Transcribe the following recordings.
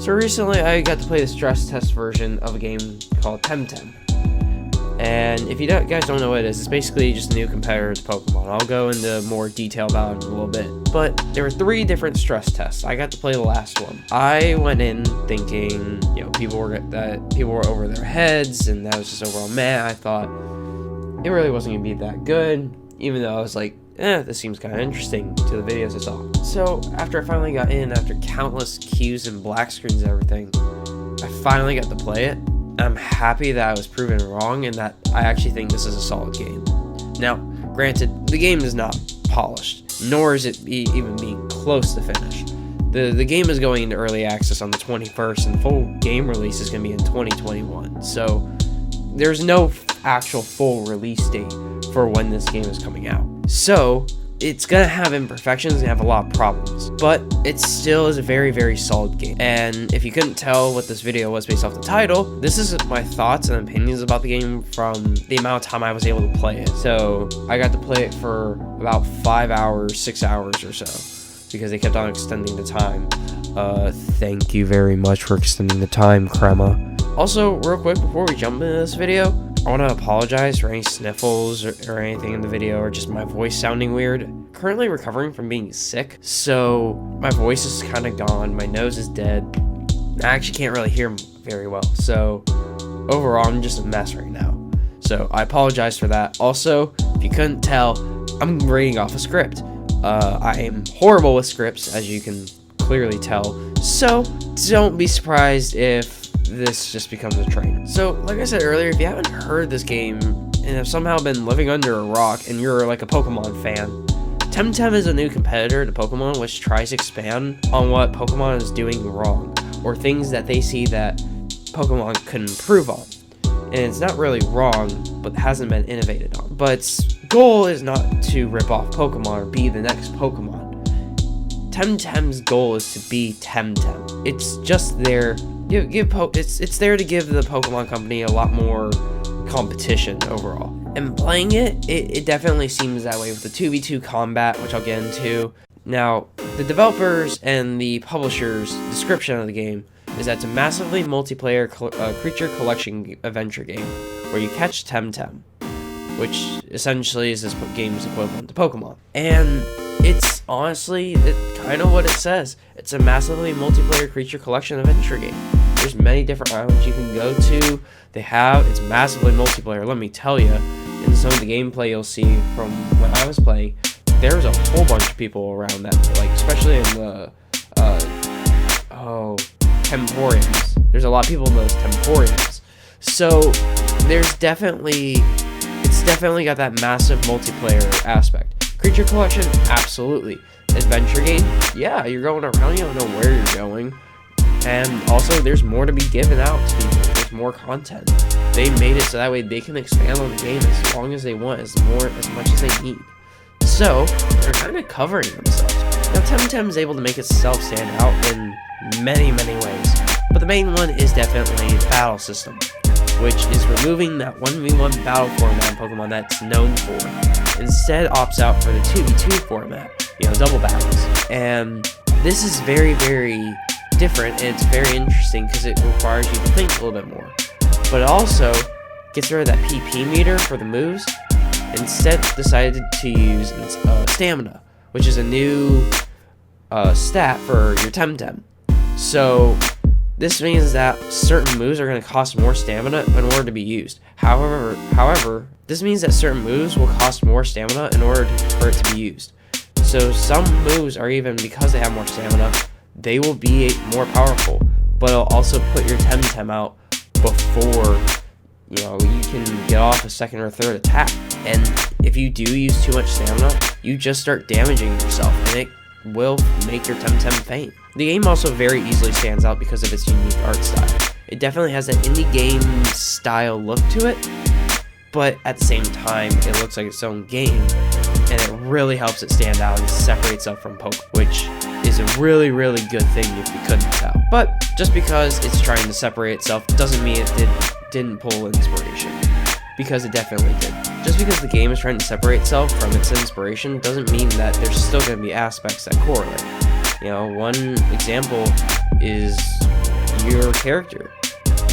So recently I got to play the stress test version of a game called Temtem. And if you guys don't know what it is, it's basically just a new competitor to Pokemon. I'll go into more detail about it in a little bit. But there were 3 different stress tests. I got to play the last one. I went in thinking, people were over their heads, and that was just overall meh. I thought it really wasn't gonna be that good, even though I was like, this seems kind of interesting to the videos I saw. So after I finally got in, after countless queues and black screens and everything, I finally got to play it. I'm happy that I was proven wrong and that I actually think this is a solid game. Now, granted, the game is not polished, nor is it even being close to finished. The game is going into early access on the 21st, and the full game release is going to be in 2021. So there's no actual full release date for when this game is coming out. So it's gonna have imperfections and have a lot of problems, but it still is a very, very solid game. And if you couldn't tell what this video was based off the title, this is my thoughts and opinions about the game from the amount of time I was able to play it. So I got to play it for about 5 hours, 6 hours or so, because they kept on extending the time. Thank you very much for extending the time, Crema. Also, real quick, before we jump into this video, I want to apologize for any sniffles or anything in the video, or just my voice sounding weird. Currently recovering from being sick, so my voice is kind of gone, my nose is dead. I actually can't really hear very well, so overall I'm just a mess right now. So I apologize for that. Also, if you couldn't tell, I'm reading off a script. I am horrible with scripts, as you can clearly tell, so don't be surprised if this just becomes a train. So, like I said earlier, if you haven't heard this game and have somehow been living under a rock and you're like a Pokemon fan, Temtem is a new competitor to Pokemon which tries to expand on what Pokemon is doing wrong, or things that they see that Pokemon could improve on. And it's not really wrong, but hasn't been innovated on. But its goal is not to rip off Pokemon or be the next Pokemon. Temtem's goal is to be Temtem. It's just there. It's there to give the Pokemon Company a lot more competition overall. And playing it definitely seems that way with the 2v2 combat, which I'll get into. Now, the developers and the publisher's description of the game is that it's a massively multiplayer creature collection adventure game where you catch Temtem, which essentially is this game's equivalent to Pokemon. And it's honestly kind of what it says. It's a massively multiplayer creature collection adventure game. There's many different islands you can go to. It's massively multiplayer. Let me tell you, in some of the gameplay you'll see from when I was playing, there's a whole bunch of people around that, like especially in the Temporiums. There's a lot of people in those Temporiums. So it's definitely got that massive multiplayer aspect. Creature collection, absolutely. Adventure game, yeah, you're going around, you don't know where you're going. And also, there's more to be given out to people. There's more content. They made it so that way they can expand on the game as long as they want, as much as they need. So, they're kind of covering themselves. Now, Temtem is able to make itself stand out in many, many ways. But the main one is definitely the battle system, which is removing that 1v1 battle format in Pokemon that's known for. Instead opts out for the 2v2 format, double battles. And this is very, very different, and it's very interesting because it requires you to think a little bit more. But it also gets rid of that PP meter for the moves. Instead decided to use stamina, which is a new stat for your Temtem. So this means that certain moves are going to cost more stamina in order to be used. However, this means that certain moves will cost more stamina in order for it to be used. So some moves are, even because they have more stamina, they will be more powerful, but it'll also put your Temtem out before you can get off a second or third attack. And if you do use too much stamina, you just start damaging yourself, and it will make your Temtem faint. The game also very easily stands out because of its unique art style. It definitely has that indie game style look to it, but at the same time, it looks like its own game, and it really helps it stand out and separate itself from Pokemon, which is a really, really good thing if you couldn't tell. But just because it's trying to separate itself doesn't mean it didn't pull inspiration, because it definitely did. Just because the game is trying to separate itself from its inspiration doesn't mean that there's still going to be aspects that correlate. One example is your character.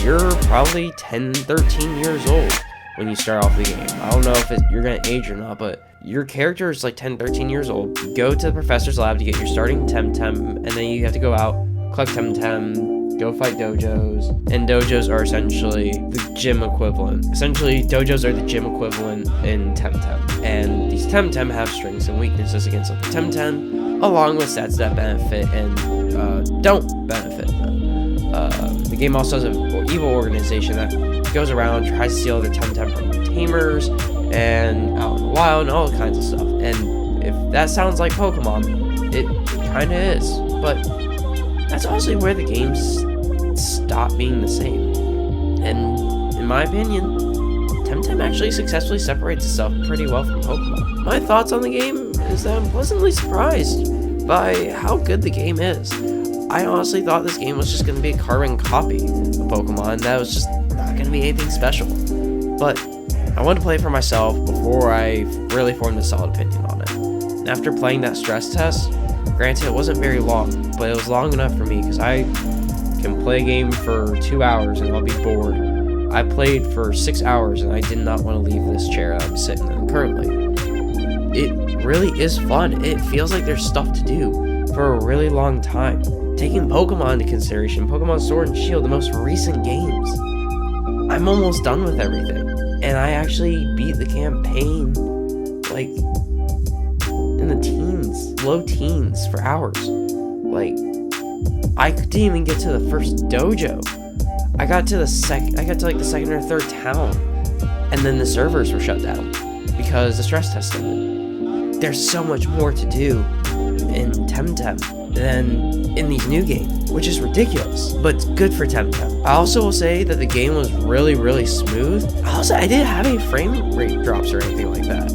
You're probably 10, 13 years old when you start off the game. I don't know if you're going to age or not, but your character is like 10, 13 years old. You go to the professor's lab to get your starting Temtem, and then you have to go out, collect Temtem, go fight dojos, and dojos are essentially the gym equivalent. Essentially, dojos are the gym equivalent in Temtem, and these Temtem have strengths and weaknesses against other Temtem, along with stats that benefit and don't benefit them. The game also has an evil organization that goes around, tries to steal their Temtem from tamers and out in the wild and all kinds of stuff. And if that sounds like Pokemon, it kind of is. But that's honestly where the games stop being the same. And in my opinion, Temtem actually successfully separates itself pretty well from Pokemon. My thoughts on the game is that I'm pleasantly surprised by how good the game is. I honestly thought this game was just going to be a carbon copy of Pokemon that was just not going to be anything special. But I wanted to play it for myself before I really formed a solid opinion on it. And after playing that stress test, granted it wasn't very long, but it was long enough for me because I can play a game for 2 hours and I'll be bored. I played for 6 hours and I did not want to leave this chair that I'm sitting in currently. It really is fun. It feels like there's stuff to do for a really long time. Taking Pokemon into consideration, Pokemon Sword and Shield, the most recent games, I'm almost done with everything. And I actually beat the campaign, like, in the teens, low teens for hours. Like, I didn't even get to the first dojo. I got to like the second or third town, and then the servers were shut down because the stress test ended. There's so much more to do in Temtem than in these new games, which is ridiculous, but it's good for Temtem. I also will say that the game was really, really smooth. I didn't have any frame rate drops or anything like that.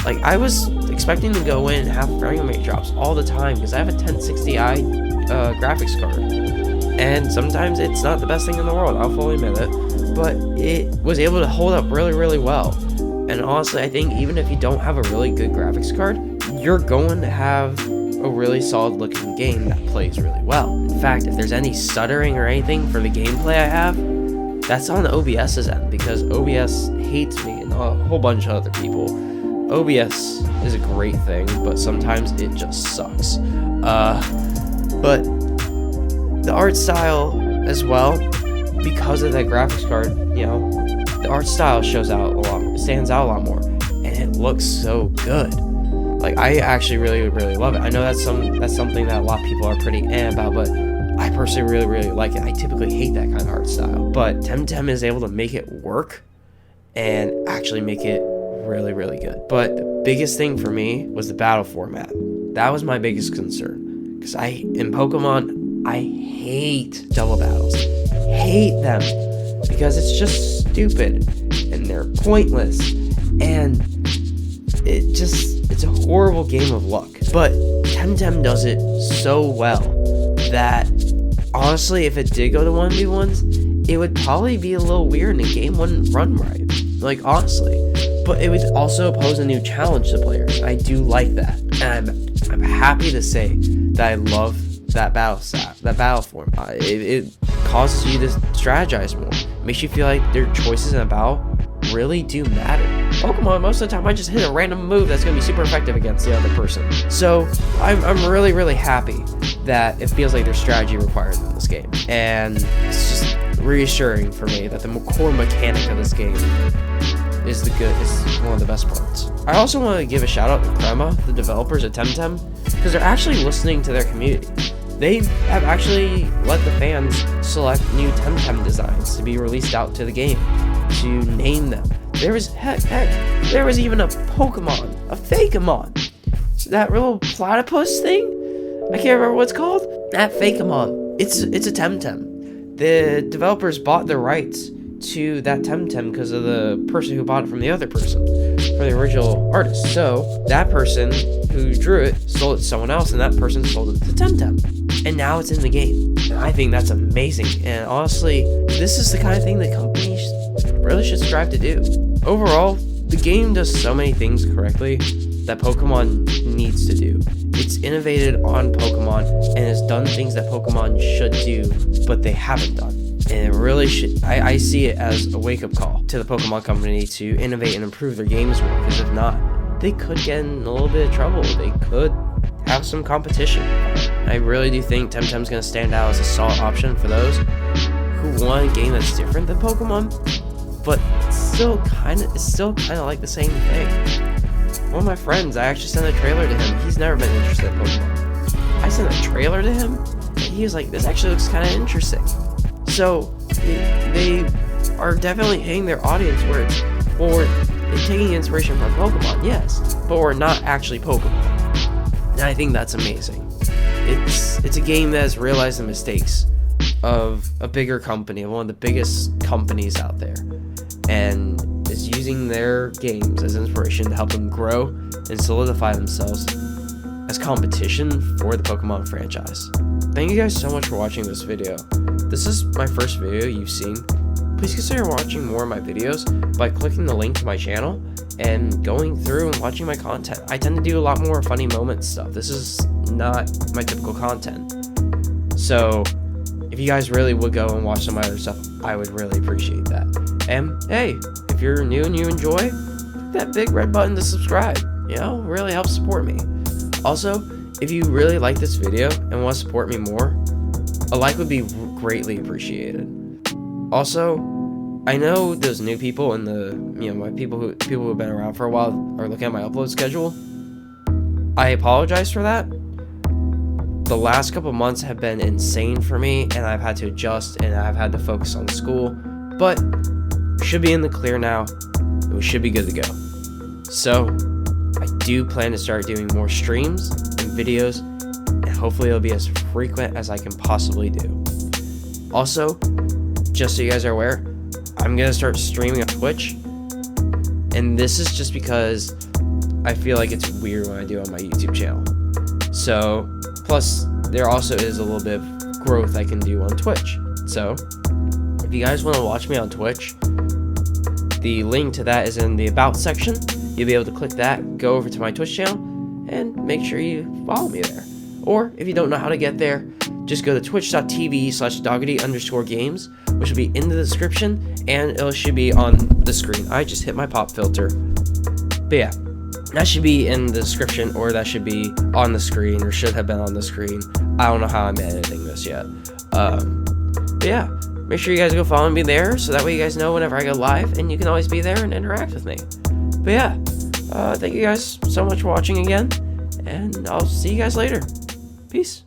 Like, I was expecting to go in and have frame rate drops all the time because I have a 1060i graphics card, and sometimes it's not the best thing in the world, I'll fully admit it, but it was able to hold up really, really well. And honestly, I think even if you don't have a really good graphics card, you're going to have a really solid looking game that plays really well. In fact, if there's any stuttering or anything for the gameplay I have, that's on OBS's end, because OBS hates me and a whole bunch of other people. OBS is a great thing, but sometimes it just sucks. But the art style as well, because of that graphics card, you know, the art style stands out a lot more, and it looks so good. Like, I actually really, really love it. I know that's something that a lot of people are pretty about, but I personally really, really like it. I typically hate that kind of art style, but Temtem is able to make it work and actually make it really, really good. But the biggest thing for me was the battle format. That was my biggest concern, because in Pokemon, I hate double battles. Hate them, because it's just stupid and they're pointless, and it's a horrible game of luck. But Temtem does it so well that honestly, if it did go to 1v1s, it would probably be a little weird and the game wouldn't run right. Like, honestly. But it would also pose a new challenge to players. I do like that. And I'm happy to say that I love that battle form. It causes you to strategize more. It makes you feel like their choices in a battle really do matter. Pokemon, most of the time I just hit a random move that's going to be super effective against the other person. So I'm really, really happy that it feels like there's strategy required in this game. And it's just reassuring for me that the core mechanic of this game is one of the best parts. I also want to give a shout out to Crema, the developers at Temtem, because they're actually listening to their community. They have actually let the fans select new Temtem designs to be released out to the game, to name them. There was there was even a Pokemon, a Fakeamon. That little platypus thing? I can't remember what it's called. That Fakeamon. It's a Temtem. The developers bought the rights to that Temtem because of the person who bought it from the other person, from the original artist. So that person who drew it sold it to someone else, and that person sold it to Temtem. And now it's in the game. And I think that's amazing. And honestly, this is the kind of thing that companies really should strive to do. Overall, the game does so many things correctly that Pokemon needs to do. It's innovated on Pokemon and has done things that Pokemon should do, but they haven't done. And it really should, I see it as a wake-up call to the Pokemon company to innovate and improve their games more, because if not, they could get in a little bit of trouble. They could have some competition. I really do think Temtem's going to stand out as a solid option for those who want a game that's different than Pokemon, but it's still kind of like the same thing. One of my friends, I actually sent a trailer to him. He's never been interested in Pokemon. I sent a trailer to him, and he was like, this actually looks kind of interesting. So, they are definitely hitting their audience where it's for taking inspiration from Pokemon, yes, but we're not actually Pokemon. And I think that's amazing. It's a game that has realized the mistakes of a bigger company, one of the biggest companies out there, and is using their games as inspiration to help them grow and solidify themselves as competition for the Pokemon franchise. Thank you guys so much for watching this video. This is my first video you've seen. Please consider watching more of my videos by clicking the link to my channel and going through and watching my content. I tend to do a lot more funny moment stuff. This is not my typical content. So if you guys really would go and watch some of my other stuff, I would really appreciate that. And hey, if you're new and you enjoy, click that big red button to subscribe. You know, really helps support me. Also, if you really like this video and want to support me more, a like would be greatly appreciated. Also, I know those new people and my people who have been around for a while are looking at my upload schedule. I apologize for that. The last couple months have been insane for me, and I've had to adjust and I've had to focus on school, but we should be in the clear now and we should be good to go. So I do plan to start doing more streams and videos, and hopefully it'll be as frequent as I can possibly do. Also, just so you guys are aware, I'm gonna start streaming on Twitch, and this is just because I feel like it's weird when I do it on my YouTube channel. So, plus there also is a little bit of growth I can do on Twitch. So, if you guys want to watch me on Twitch, the link to that is in the About section. You'll be able to click that, go over to my Twitch channel, and make sure you follow me there. Or, if you don't know how to get there, just go to twitch.tv/Doggety_games, which will be in the description, and it should be on the screen. I just hit my pop filter. But yeah, that should be in the description, or that should be on the screen, or should have been on the screen. I don't know how I'm editing this yet. But yeah, make sure you guys go follow me there, so that way you guys know whenever I go live, and you can always be there and interact with me. But yeah, thank you guys so much for watching again, and I'll see you guys later. Peace.